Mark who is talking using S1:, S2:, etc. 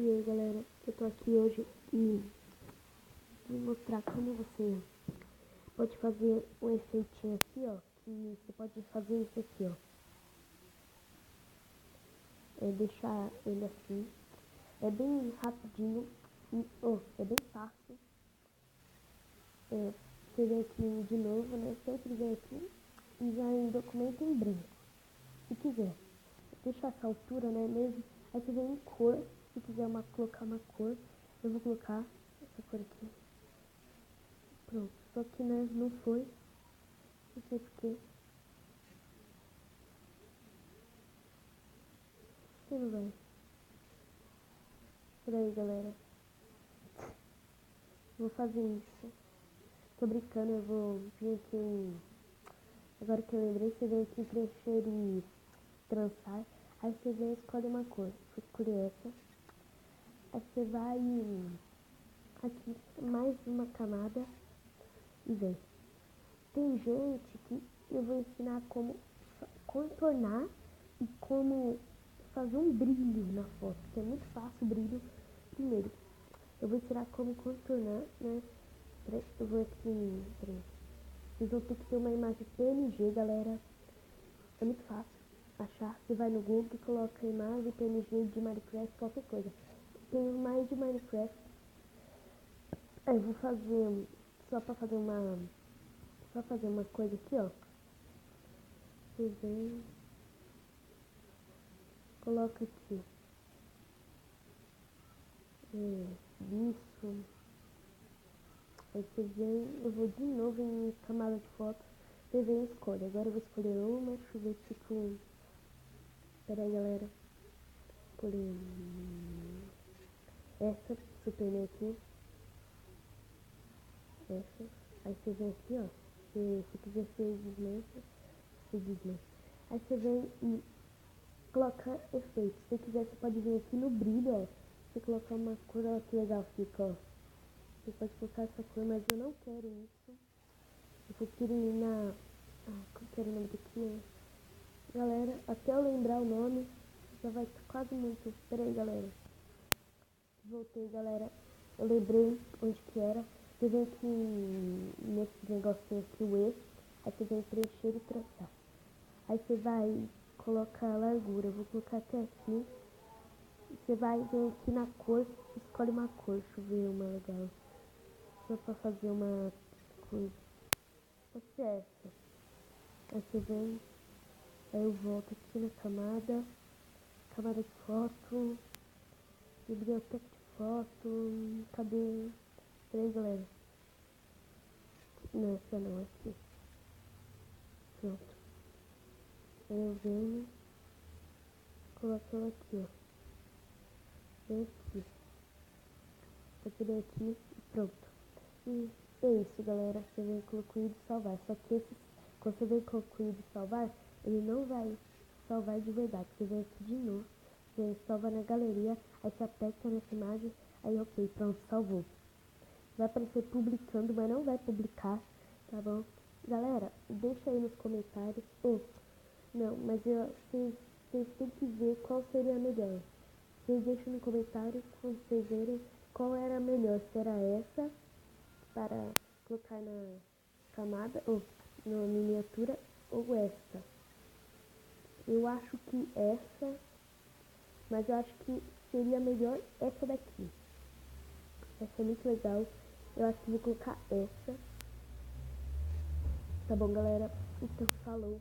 S1: E aí galera, eu tô aqui hoje e vou mostrar como você pode fazer um efeitinho aqui, ó. Que você pode fazer isso aqui, ó. Deixar ele assim. É bem rapidinho e é bem fácil. Você vem aqui de novo, né? Sempre vem aqui e vai em documento em branco. Se quiser, deixa essa altura, né? Mesmo. Aí você vem em cor. Se quiser colocar uma cor, eu vou colocar essa cor aqui. Pronto, só que né, não foi. Não sei porquê. Por que não vai? Peraí, galera. Vou fazer isso. Tô brincando, eu vou vir aqui em... Agora que eu lembrei, você vem aqui em preencher e trançar. Aí você vem e escolhe uma cor. Vou escolher essa. Aí você vai aqui, mais uma camada e vem. Tem gente que eu vou ensinar como contornar e como fazer um brilho na foto, que é muito fácil o brilho. Primeiro, eu vou ensinar como contornar, né? Eu vou aqui, peraí. Vocês vão ter que ter uma imagem PNG, galera. É muito fácil achar. Você vai no Google e coloca imagem PNG de Minecraft, qualquer coisa. Tem mais de Minecraft. Aí eu vou fazer, só pra fazer uma coisa aqui, ó. Você vem, coloca aqui. Isso. Aí você vem, eu vou de novo em camada de foto. Você vem e escolhe. Agora eu vou escolher uma, deixa eu ver tipo. Pera aí, galera. Escolher essa, suprimir aqui. Essa. Aí você vem aqui, ó. Se quiser ser desmancha, você desmancha. Aí você vem e coloca efeito. Se você quiser, você pode vir aqui no brilho, ó. Você colocar uma cor, olha que legal fica, ó. Você pode colocar essa cor, mas eu não quero isso. Eu vou querer ir na... qual que era o nome daqui, né? Galera, até eu lembrar o nome, já vai estar quase muito. Pera aí, galera. Voltei, galera. Eu lembrei onde que era. Você vem aqui nesse negocinho aqui, o E. Aí você vem preencher e traçar. Aí você vai colocar a largura. Eu vou colocar até aqui. Você vai vir aqui na cor, escolhe uma cor. Deixa eu ver uma legal. Só pra fazer uma coisa. Pode ser essa. Aí você vem. Aí eu volto aqui na camada de foto, biblioteca de foto, cadê? Peraí, galera. Não, essa não, aqui. Pronto. Aí eu venho, coloco ela aqui, ó. Vem aqui. Eu tirei aqui e pronto. E é isso, galera. Você vem concluir e salvar. Só que quando você vem concluir e salvar, ele não vai salvar de verdade. Você vem aqui de novo. Você salva na galeria, aí você aperta nessa imagem, aí ok, pronto, salvou. Vai aparecer publicando, mas não vai publicar, tá bom? Galera, deixa aí nos comentários. Não, mas vocês têm que ver qual seria a melhor. Vocês deixam no comentário quando vocês verem qual era a melhor. Se era essa, para colocar na camada, ou na miniatura, ou essa. Eu acho que essa, mas eu acho que seria melhor essa daqui. Essa é muito legal. Eu acho que vou colocar essa. Tá bom, galera? Então, falou.